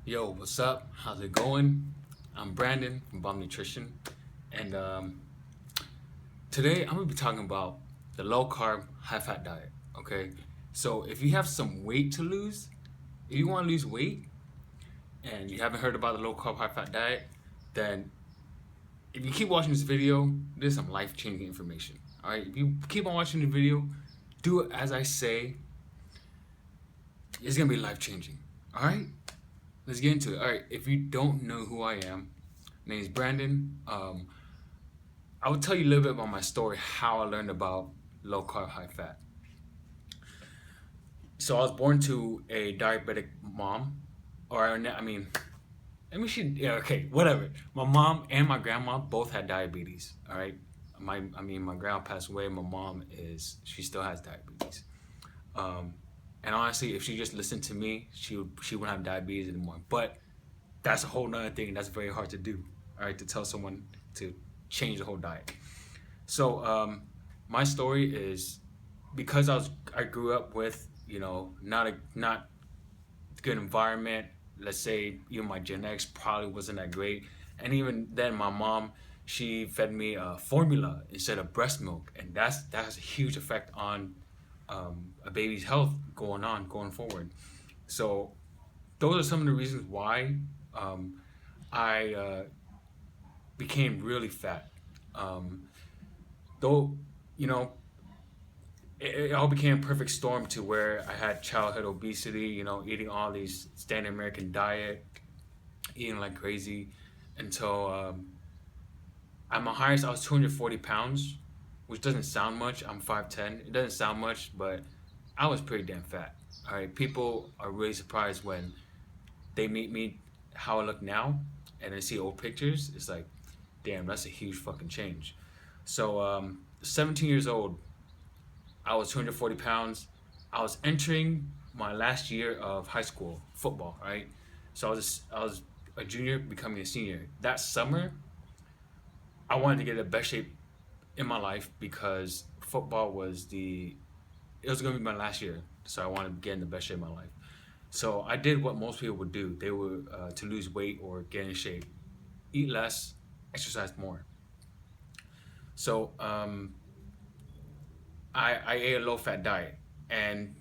Yo, what's up? How's it going? I'm Brandon from Bomb Nutrition, and today I'm gonna be talking about the low carb, high fat diet. Okay, so if you have some weight to lose, if you want to lose weight and you haven't heard about the low carb, high fat diet, then if you keep watching this video, there's some life changing information. All right, if you keep on watching the video, do it as I say. It's gonna be life changing. All right. Let's get into it. All right, if you don't know who I am, my name is Brandon. I will tell you a little bit about my story, how I learned about low carb, high fat. So I was born to a diabetic mom, or I mean, yeah, okay, whatever. My mom and my grandma both had diabetes. All right, my grandma passed away. My mom she still has diabetes. Um, and honestly, if she just listened to me, she wouldn't have diabetes anymore. But that's a whole nother thing. That's very hard to do. All right, to tell someone to change the whole diet. So my story is because I grew up with not good environment. Let's say even my genetics probably wasn't that great, and even then my mom she fed me formula instead of breast milk, and that has a huge effect on a baby's health going forward. So those are some of the reasons why I became really fat. Um, though, you know, it all became a perfect storm to where I had childhood obesity, eating all these standard American diet, eating like crazy until at my highest I was 240 pounds, which doesn't sound much. I'm 5'10". It doesn't sound much, but I was pretty damn fat. All right, people are really surprised when they meet me how I look now and they see old pictures. It's like, damn, that's a huge fucking change. So 17 years old, I was 240 pounds. I was entering my last year of high school football, right? So I was a junior becoming a senior. That summer, I wanted to get the best shape in my life because football it was going to be my last year. So I wanted to get in the best shape of my life. So I did what most people would do. They would to lose weight or get in shape, eat less, exercise more. So I ate a low fat diet, and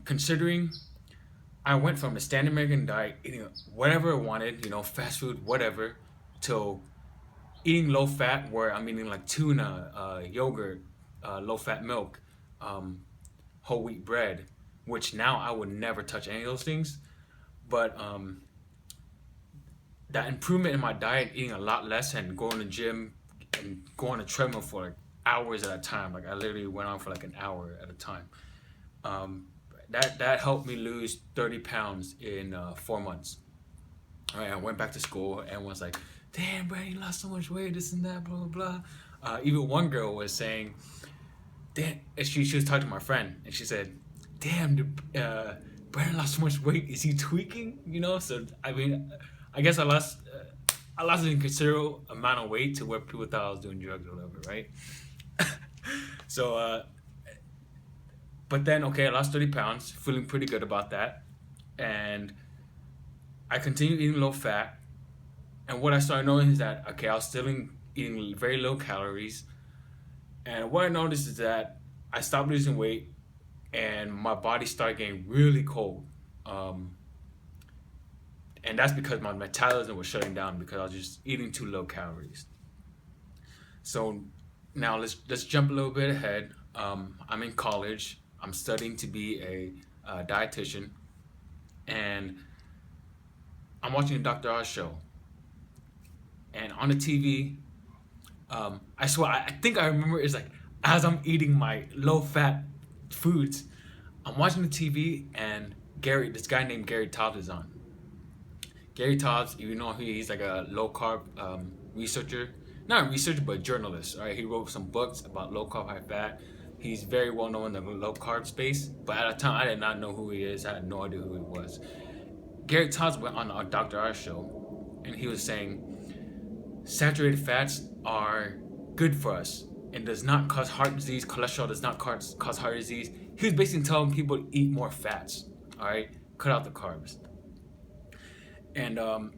considering I went from a standard American diet, eating whatever I wanted, fast food, whatever, to eating low fat, where I'm eating like tuna, yogurt, low fat milk, um, whole wheat bread, which now I would never touch any of those things. But that improvement in my diet, eating a lot less and going to the gym and going on a treadmill for like hours at a time. Like I literally went on for like an hour at a time. Um, that helped me lose 30 pounds in 4 months. All right, I went back to school and was like, "Damn, Brad, you lost so much weight, this and that, blah blah blah." Even one girl was saying, "Damn," she was talking to my friend and she said, "Damn, Brandon lost so much weight. Is he tweaking?" So I mean, I guess I lost a considerable amount of weight to where people thought I was doing drugs or whatever, right? So, but then okay, I lost 30 pounds, feeling pretty good about that, and I continued eating low fat. And what I started knowing is that okay, I was still eating very low calories, and what I noticed is that I stopped losing weight, and my body started getting really cold. Um, and that's because my metabolism was shutting down because I was just eating too low calories. So now let's jump a little bit ahead. I'm in college. I'm studying to be a dietitian, and I'm watching a Dr. Oz show. And on the TV, I swear I think I remember it's like as I'm eating my low fat foods, I'm watching the TV and this guy named Gary Taubes is on. Gary Taubes, you know, he's like a low carb researcher, not a researcher, but a journalist. All right, he wrote some books about low carb, high fat. He's very well known in the low carb space, but at the time I did not know who he is. I had no idea who he was. Gary Taubes went on a Dr. R show, and he was saying saturated fats are good for us and does not cause heart disease. Cholesterol does not cause heart disease. He was basically telling people to eat more fats. All right, cut out the carbs. And on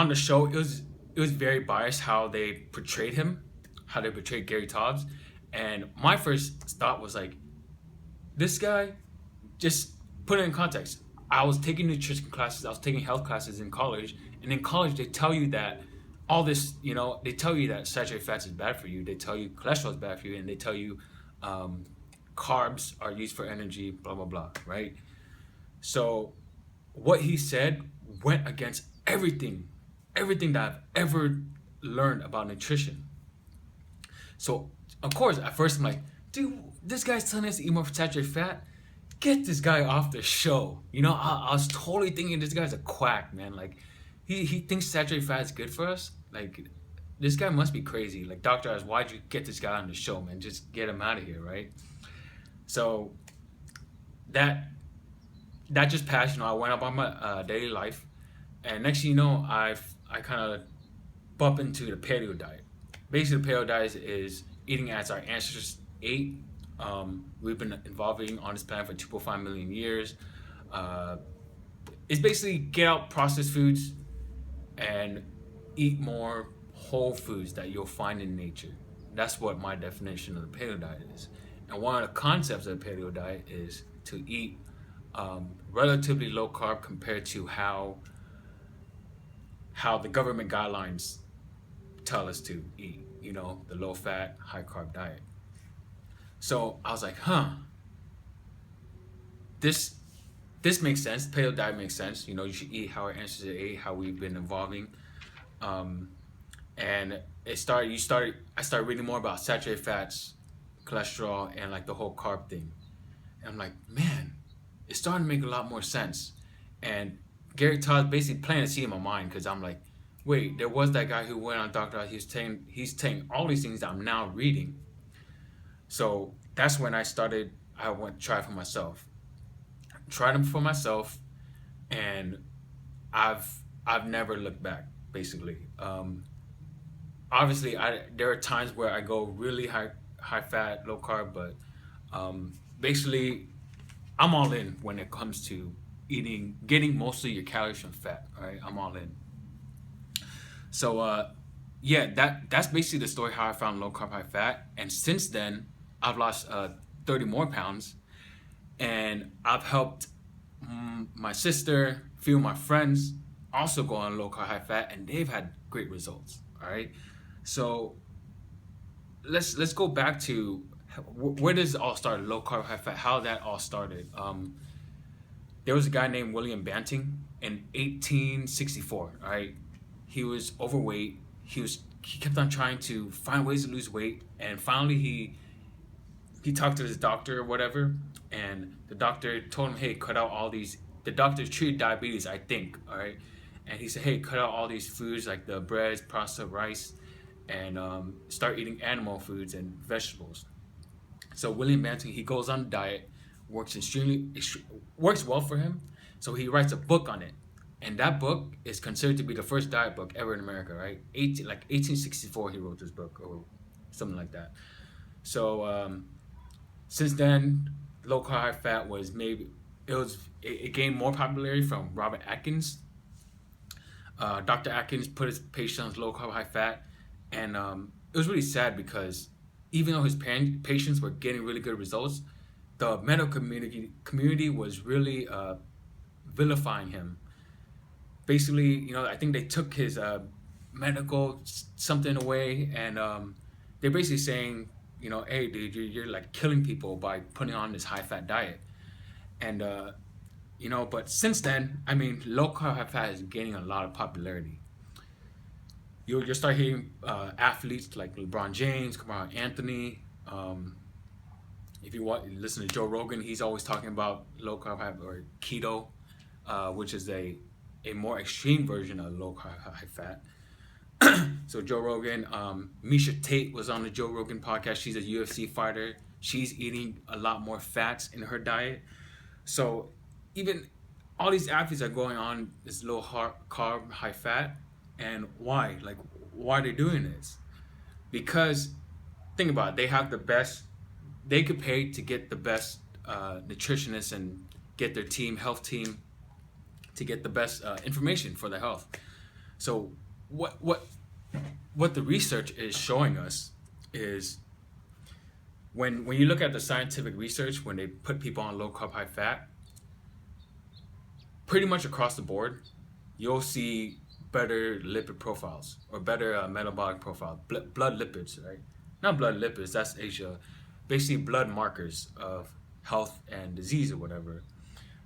the show, it was very biased how they portrayed him, how they portrayed Gary Tobbs. And my first thought was like, this guy, just put it in context. I was taking nutrition classes, I was taking health classes in college, and in college they tell you that all this, they tell you that saturated fats is bad for you. They tell you cholesterol is bad for you, and they tell you um, carbs are used for energy, blah blah blah, right? So what he said went against everything that I've ever learned about nutrition. So of course, at first I'm like, dude, this guy's telling us to eat more saturated fat. Get this guy off the show. I was totally thinking this guy's a quack, man. Like, he thinks saturated fat is good for us. Like, this guy must be crazy. Like, Dr. Oz, why'd you get this guy on the show, man? Just get him out of here, right? So that just passed. I went about my daily life, and next thing you know, I kind of bump into the paleo diet. Basically, the paleo diet is eating as our ancestors ate. We've been evolving on this planet for 2.5 million years. It's basically get out processed foods and eat more whole foods that you'll find in nature. That's what my definition of the paleo diet is. And one of the concepts of the paleo diet is to eat relatively low carb compared to how the government guidelines tell us to eat. The low fat, high carb diet. So I was like, this makes sense. Paleo diet makes sense. You should eat how our ancestors ate, how we've been evolving. And I started reading more about saturated fats, cholesterol, and like the whole carb thing. And I'm like, man, it's starting to make a lot more sense. And Gary Todd's basically planting a seed in my mind, because I'm like, wait, there was that guy who went on Dr. Oz. He's saying all these things that I'm now reading. So that's when I went to try it for myself. Tried them for myself, and I've never looked back, basically. Obviously, there are times where I go really high fat, low carb, but basically, I'm all in when it comes to getting mostly your calories from fat. All right, I'm all in. So yeah, that's basically the story how I found low carb, high fat, and since then I've lost 30 more pounds, and I've helped my sister, a few of my friends also go on low carb, high fat, and they've had great results. All right, so let's go back to where does it all start? Low carb, high fat. How that all started? There was a guy named William Banting in 1864. All right, he was overweight. He kept on trying to find ways to lose weight, and finally he talked to his doctor or whatever, and the doctor told him, hey, cut out all these. The doctor treated diabetes, I think, all right, and he said, hey, cut out all these foods like the breads, pasta, rice, and start eating animal foods and vegetables. So William Banting, he goes on a diet, works well for him, so he writes a book on it. And that book is considered to be the first diet book ever in America, right? 1864 he wrote this book or something like that. So since then, low carb, high fat was it gained more popularity from Robert Atkins. Dr. Atkins put his patients on low carb, high fat, and it was really sad because even though his patients were getting really good results, the medical community was really vilifying him. Basically, I think they took his medical something away, and they're basically saying, hey, dude, you're like killing people by putting on this high fat diet. And but since then, I mean, low carb, high fat is gaining a lot of popularity. You'll start hearing athletes like LeBron James, Carmelo Anthony. If you listen to Joe Rogan, he's always talking about low carb, high or keto, which is a more extreme version of low carb, high fat. So Joe Rogan, Misha Tate was on the Joe Rogan podcast. She's a UFC fighter. She's eating a lot more fats in her diet. So even all these athletes are going on this low carb, high fat. And why? Like, why are they doing this? Because think about it, they have the best. They could pay to get the best nutritionists and get their health team to get the best information for their health. So what the research is showing us is when you look at the scientific research, when they put people on low carb, high fat, pretty much across the board, you'll see better lipid profiles or better metabolic profile, blood lipids, right? Not blood lipids, that's Asia. Basically blood markers of health and disease or whatever.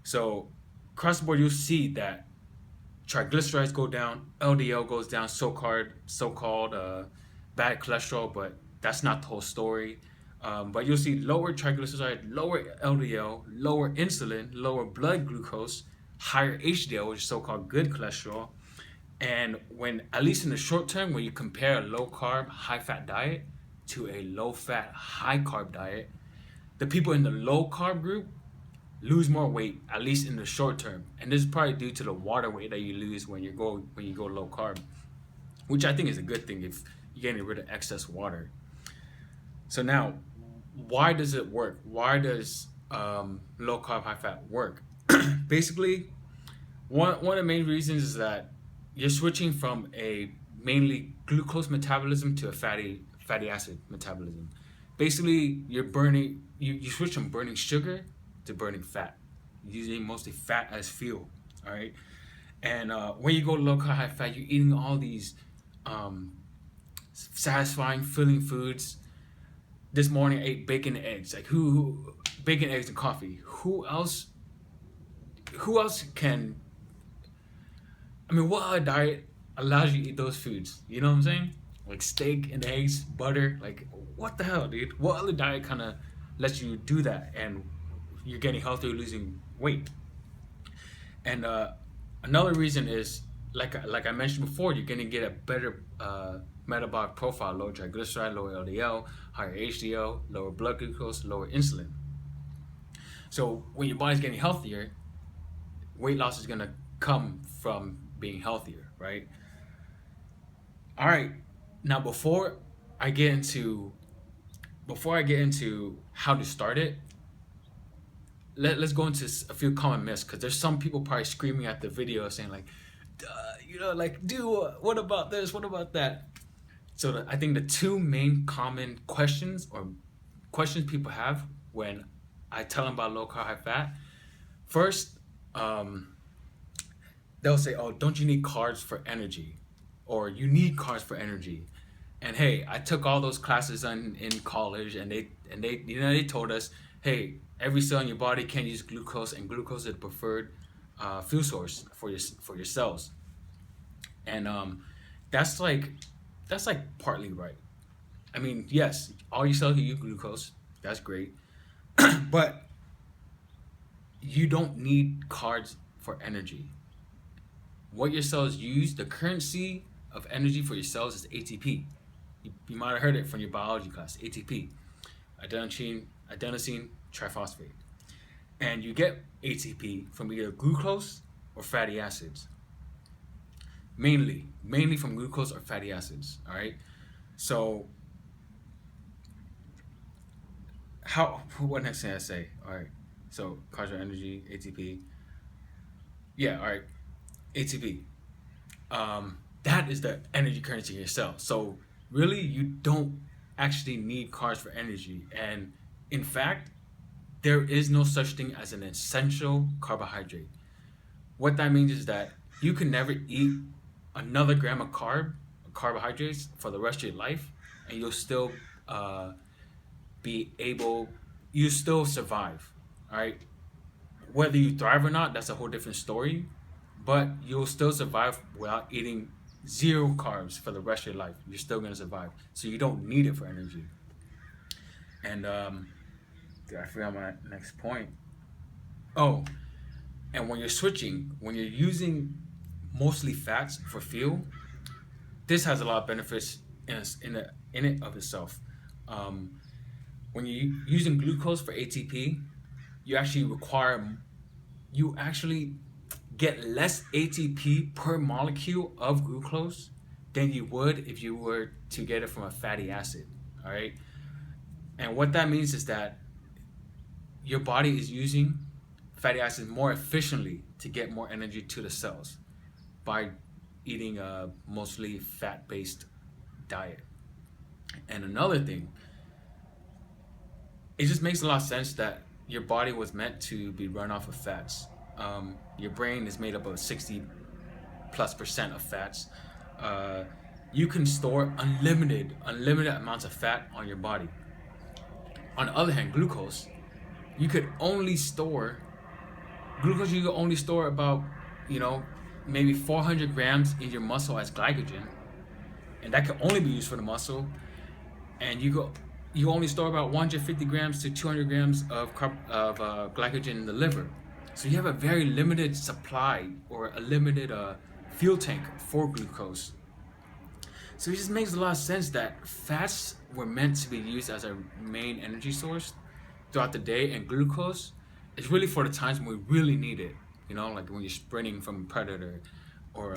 So across the board, you'll see that triglycerides go down, LDL goes down, so-called bad cholesterol, but that's not the whole story. But you'll see lower triglyceride, lower LDL, lower insulin, lower blood glucose, higher HDL, which is so-called good cholesterol. And when, at least in the short term, when you compare a low carb, high fat diet to a low fat, high carb diet, the people in the low carb group lose more weight, at least in the short term. And this is probably due to the water weight that you lose when you go low carb, which I think is a good thing if you're getting rid of excess water. So now, why does it work? Why does low carb, high fat work? Basically, one of the main reasons is that you're switching from a mainly glucose metabolism to a fatty acid metabolism. Basically, you switch from burning sugar to burning fat, using mostly fat as fuel. All right, and when you go low carb, high fat, you're eating all these satisfying, filling foods. This morning I ate bacon and eggs. Like who bacon, eggs, and coffee. Who else can? I mean, what other diet allows you to eat those foods? You know what I'm saying? Like steak and eggs, butter. Like what the hell, dude? What other diet kind of lets you do that and you're getting healthier, losing weight? And another reason is, like I mentioned before, you're gonna get a better metabolic profile: lower triglyceride, lower LDL, higher HDL, lower blood glucose, lower insulin. So when your body's getting healthier, weight loss is gonna come from being healthier, right? All right. Now before I get into how to start it, let's go into a few common myths, because there's some people probably screaming at the video saying like, what about this? What about that? So I think the two main common questions people have when I tell them about low carb, high fat, first, they'll say, "Oh, don't you need carbs for energy?" Or "You need carbs for energy." And hey, I took all those classes in college, and they told us, hey, every cell in your body can use glucose, and glucose is the preferred fuel source for your cells. And that's like partly right. I mean, yes, all your cells can use glucose. That's great, but you don't need carbs for energy. What your cells use, the currency of energy for your cells, is ATP. You might have heard it from your biology class, ATP, adenosine triphosphate. And you get ATP from either glucose or fatty acids. Mainly from glucose or fatty acids, all right? So, what next thing I say? All right, so carbs or energy, ATP. Yeah, all right, ATP. That is the energy currency in your cell. So really, you don't actually need carbs for energy. And in fact, there is no such thing as an essential carbohydrate. What that means is that you can never eat another gram of carbohydrates for the rest of your life, and you'll still you still survive. All right, whether you thrive or not, that's a whole different story. But you'll still survive without eating zero carbs for the rest of your life. You're still gonna survive, so you don't need it for energy. And I forgot my next point. Oh, and when you're using mostly fats for fuel, this has a lot of benefits in it of itself. When you're using glucose for ATP, you actually get less ATP per molecule of glucose than you would if you were to get it from a fatty acid. All right, and what that means is that your body is using fatty acids more efficiently to get more energy to the cells by eating a mostly fat-based diet. And another thing, it just makes a lot of sense that your body was meant to be run off of fats. Your brain is made up of 60+% of fats. Uh, you can store unlimited amounts of fat on your body. On the other hand, you could only store you can only store about, maybe 400 grams in your muscle as glycogen, and that can only be used for the muscle. And you only store about 150 grams to 200 grams of glycogen in the liver. So you have a very limited supply, or a limited fuel tank for glucose. So it just makes a lot of sense that fats were meant to be used as a main energy source throughout the day, and glucose is really for the times when we really need it. Like when you're sprinting from a predator, or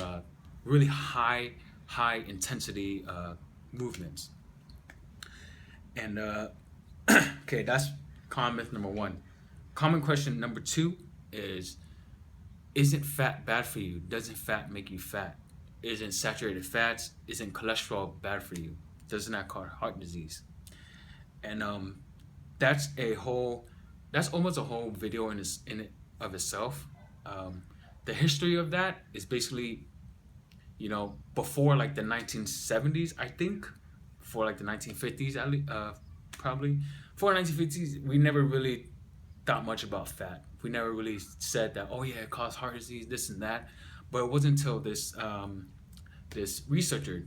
really high intensity movements. And okay, that's common myth number one. Common question number two is, isn't fat bad for you? Doesn't fat make you fat? Isn't saturated fats, isn't cholesterol bad for you? Doesn't that cause heart disease? And that's almost a whole video in it of itself. The history of that is basically, before like the 1970s, I think, for like the 1950s, probably. For the 1950s, we never really thought much about fat. We never really said that, oh yeah, it causes heart disease, this and that. But it wasn't until this researcher,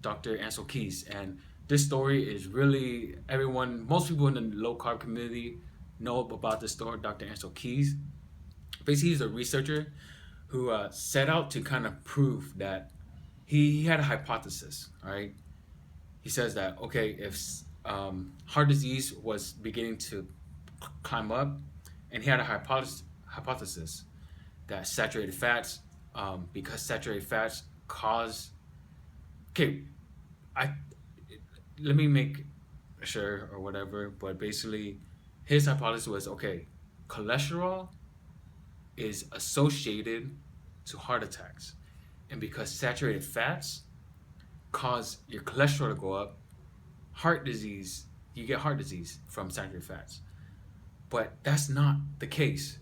Dr. Ansel Keys, and this story is really, most people in the low-carb community know about this story, Dr. Ansel Keys. Basically, he's a researcher who set out to kind of prove that he had a hypothesis, all right? He says that, okay, if heart disease was beginning to climb up, and he had a hypothesis that saturated fats, because saturated fats cause, let me make sure or whatever, but basically his hypothesis was, okay, cholesterol is associated to heart attacks, and because saturated fats cause your cholesterol to go up, you get heart disease from saturated fats. But that's not the case.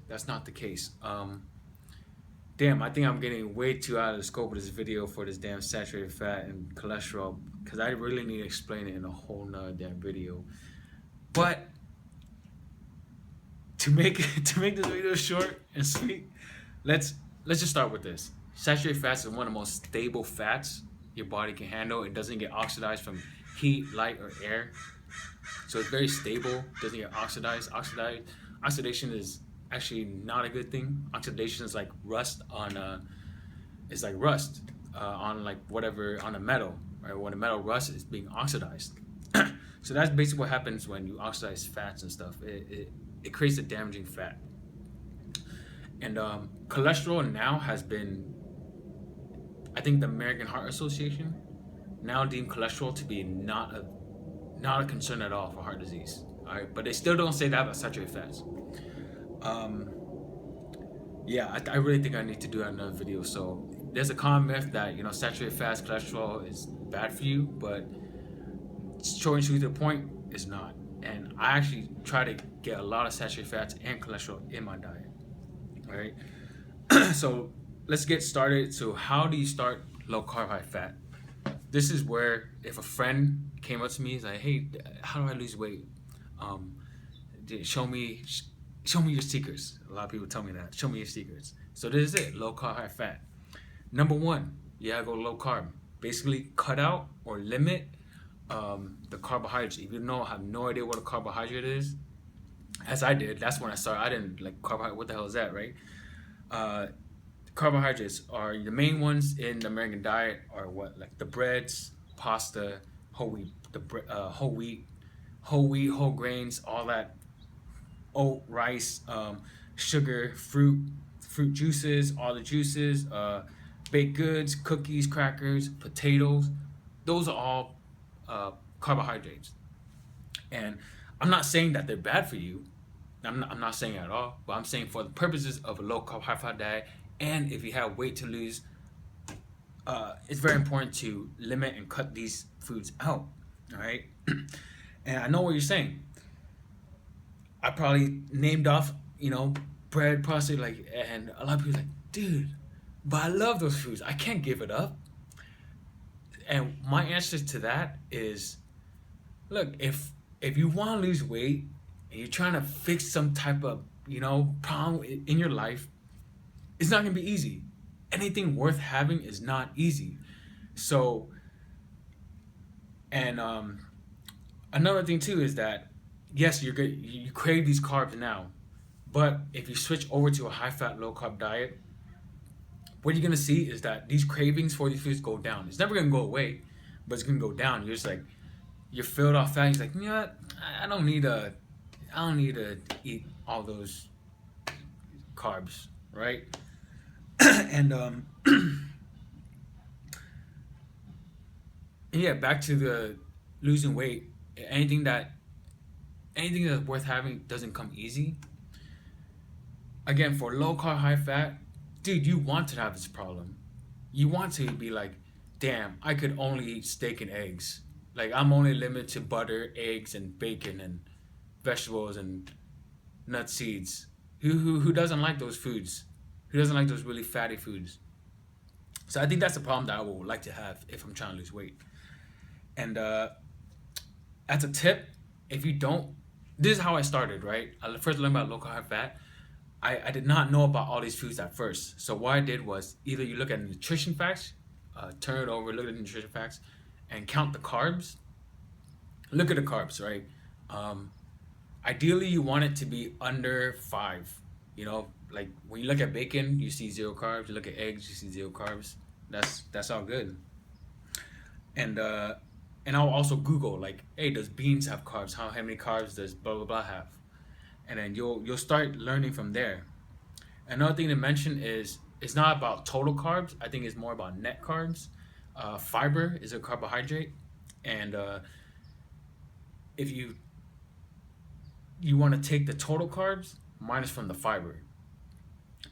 Damn, I think I'm getting way too out of the scope of this video for this damn saturated fat and cholesterol, because I really need to explain it in a whole nother damn video. But to make this video short and sweet, let's just start with this. Saturated fats is one of the most stable fats your body can handle. It doesn't get oxidized from heat, light, or air. So it's very stable, doesn't get oxidized. Oxidation is actually not a good thing. Oxidation is like rust on a metal, right? When a metal rusts, it's being oxidized. So that's basically what happens when you oxidize fats and stuff. It creates a damaging fat. And cholesterol now has been, I think the American Heart Association now deemed cholesterol to be not a concern at all for heart disease. All right, but they still don't say that about saturated fats. I really think I need to do another video. So there's a common myth that saturated fats, cholesterol is bad for you, but short and sweet to the point, it's not. And I actually try to get a lot of saturated fats and cholesterol in my diet. All right. So let's get started. So how do you start low carb, high fat? This is where, if a friend came up to me, he's like, hey, how do I lose weight? Show me your secrets. A lot of people tell me that. Show me your secrets. So this is it, low carb, high fat. Number one, you gotta go low carb. Basically cut out or limit the carbohydrates. If you have no idea what a carbohydrate is, as I did, that's when I started. I didn't like carbohydrate. What the hell is that, right? Carbohydrates are the main ones in the American diet are what, like the breads, pasta, whole wheat, whole grains, all that, oat, rice, sugar, fruit juices, all the juices, baked goods, cookies, crackers, potatoes. Those are all carbohydrates. And I'm not saying that they're bad for you. I'm not saying at all, but I'm saying for the purposes of a low carb, high fat diet, and if you have weight to lose, it's very important to limit and cut these foods out. All right. And I know what you're saying. I probably named off, bread, pasta, like, and a lot of people are like, dude, but I love those foods. I can't give it up. And my answer to that is, look, if you want to lose weight and you're trying to fix some type of, problem in your life, it's not gonna be easy. Anything worth having is not easy. So, and another thing too is that yes, you're good. You crave these carbs now, but if you switch over to a high fat, low carb diet, what you're gonna see is that these cravings for these foods go down. It's never gonna go away, but it's gonna go down. You're just like, you're filled off fat. You're like, you know what? I don't need to eat all those carbs, right? And yeah, back to the losing weight. Anything that's worth having doesn't come easy. Again, for low carb, high fat, dude, you want to have this problem. You want to be like, damn, I could only eat steak and eggs. Like, I'm only limited to butter, eggs, and bacon, and vegetables, and nut seeds. Who doesn't like those foods? Who doesn't like those really fatty foods? So I think that's the problem that I would like to have if I'm trying to lose weight. And as a tip, if you don't, this is how I started, right? I first learned about low carb, high fat. I did not know about all these foods at first. So what I did was either you look at nutrition facts, turn it over, look at the nutrition facts, and count the carbs. Look at the carbs, right? Ideally, you want it to be under 5. Like when you look at bacon, you see 0 carbs. You look at eggs, you see 0 carbs. That's all good. And I'll also Google, like, hey, does beans have carbs? How many carbs does blah blah blah have? And then you'll start learning from there. Another thing to mention is it's not about total carbs. I think it's more about net carbs. Fiber is a carbohydrate, and if you want to take the total carbs minus from the fiber,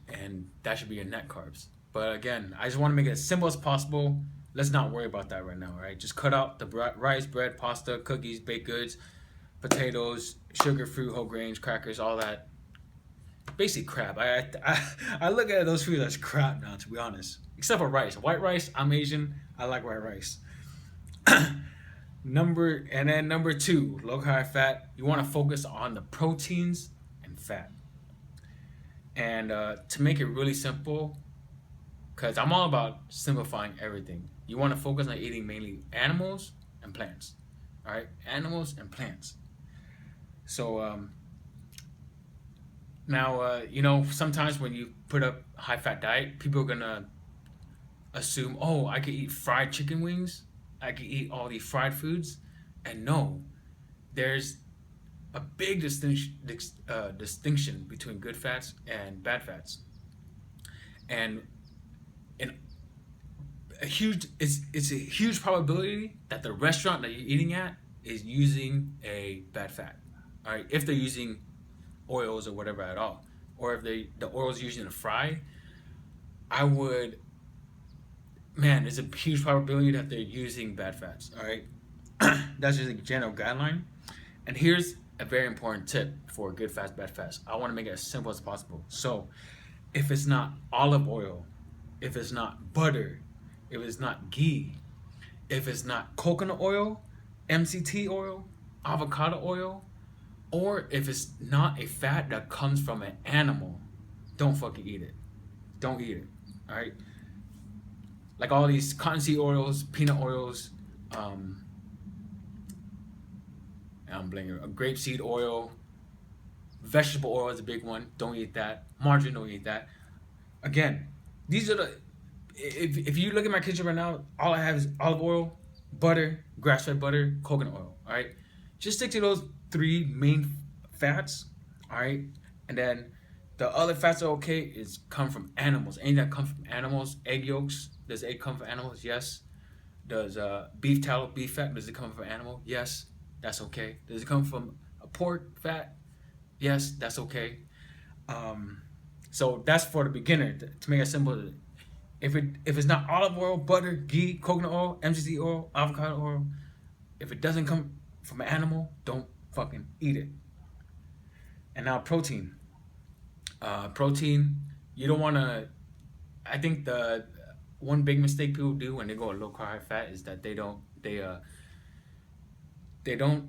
and that should be your net carbs. But again, I just want to make it as simple as possible. Let's not worry about that right now, right? Just cut out the rice, bread, pasta, cookies, baked goods, potatoes, sugar, fruit, whole grains, crackers, all that basic crap. I look at those foods as crap now, to be honest. Except for rice. White rice, I'm Asian, I like white rice. Number 2, low carb fat. You want to focus on the proteins and fat. And to make it really simple, because I'm all about simplifying everything, you want to focus on eating mainly animals and plants. All right, animals and plants. So now sometimes when you put up a high fat diet, people are gonna assume, oh, I could eat fried chicken wings, I could eat all these fried foods, and no, there's a big distinction between good fats and bad fats, and it's a huge probability that the restaurant that you're eating at is using a bad fat. All right, if they're using oils or whatever at all, or if the oil's using to fry, there's a huge probability that they're using bad fats. All right, that's just a general guideline. And here's a very important tip for good fats, bad fats. I want to make it as simple as possible. So if it's not olive oil, if it's not butter, if it's not ghee, if it's not coconut oil, MCT oil, avocado oil, or if it's not a fat that comes from an animal, don't fucking eat it. Don't eat it. All right. Like all these cottonseed oils, peanut oils, I'm blanking. Grapeseed oil, vegetable oil is a big one. Don't eat that. Margarine, don't eat that. Again, these are if you look at my kitchen right now, all I have is olive oil, butter, grass-fed butter, coconut oil. All right, just stick to those 3 main fats. All right, and then the other fats are okay. Is come from animals. Anything that comes from animals, egg yolks. Does egg come from animals? Yes. Does beef tallow, beef fat, does it come from an animal? Yes. That's okay. Does it come from a pork fat? yes, that's okay. So that's for the beginner. To make it simple, if it's not olive oil, butter, ghee, coconut oil, MCT oil, avocado oil, if it doesn't come from an animal, don't fucking eat it. And now protein. Protein, you don't want to. I think the one big mistake people do when they go low carb high fat is that they don't they don't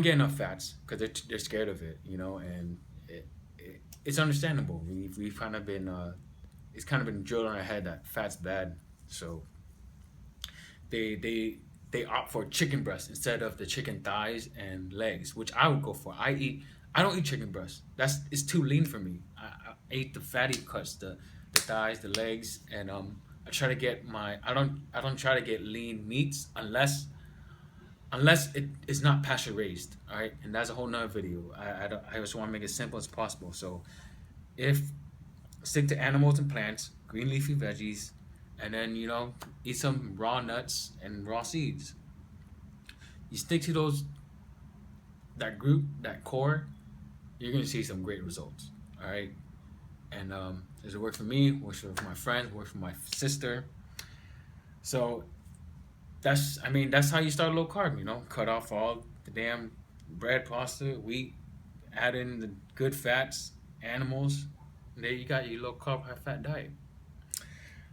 get enough fats because they're scared of it, you know, and it's understandable. We've kind of been it's kind of been drilled on our head that fat's bad, so they they they opt for chicken breast instead of the chicken thighs and legs, which I would go for. I don't eat chicken breast. It's too lean for me. I eat the fatty cuts, the thighs, the legs, and I try to get my I don't try to get lean meats unless it is not pasture raised. All right, and that's a whole nother video. I just want to make it simple as possible. So if stick to animals and plants, green leafy veggies, and then eat some raw nuts and raw seeds. You stick to that group, that core, you're gonna see some great results. All right, and does it work for me? Works for my friends. Works for my sister. So that's how you start low carb. Cut off all the damn bread, pasta, wheat, add in the good fats, animals. And there you got your low carb, high fat diet.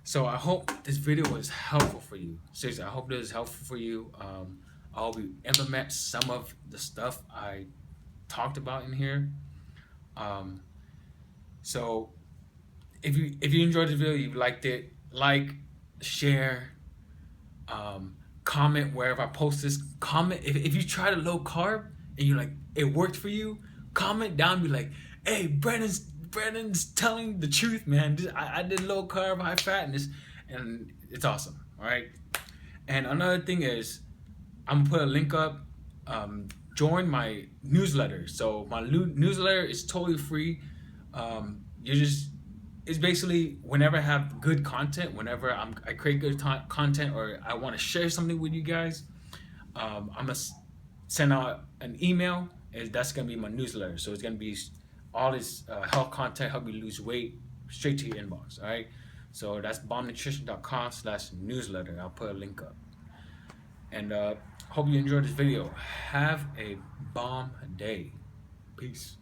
So I hope this video was helpful for you. Seriously, I hope this is helpful for you. I hope you implement some of the stuff I talked about in here. So if you enjoyed this video, you liked it, share, comment wherever I post this. Comment if you tried a low carb and you like it worked for you. Comment down, be like, hey, Brandon's telling the truth, man. I did low carb, high fat, and it's awesome. All right. And another thing is, I'm gonna put a link up. Join my newsletter. So my newsletter is totally free. It's basically whenever I have good content, whenever I create good content, or I want to share something with you guys, I'm gonna send out an email, and that's gonna be my newsletter. So it's gonna be all this health content, help you lose weight, straight to your inbox. All right. So that's bombnutrition.com/newsletter. I'll put a link up. And hope you enjoyed this video. Have a bomb day. Peace.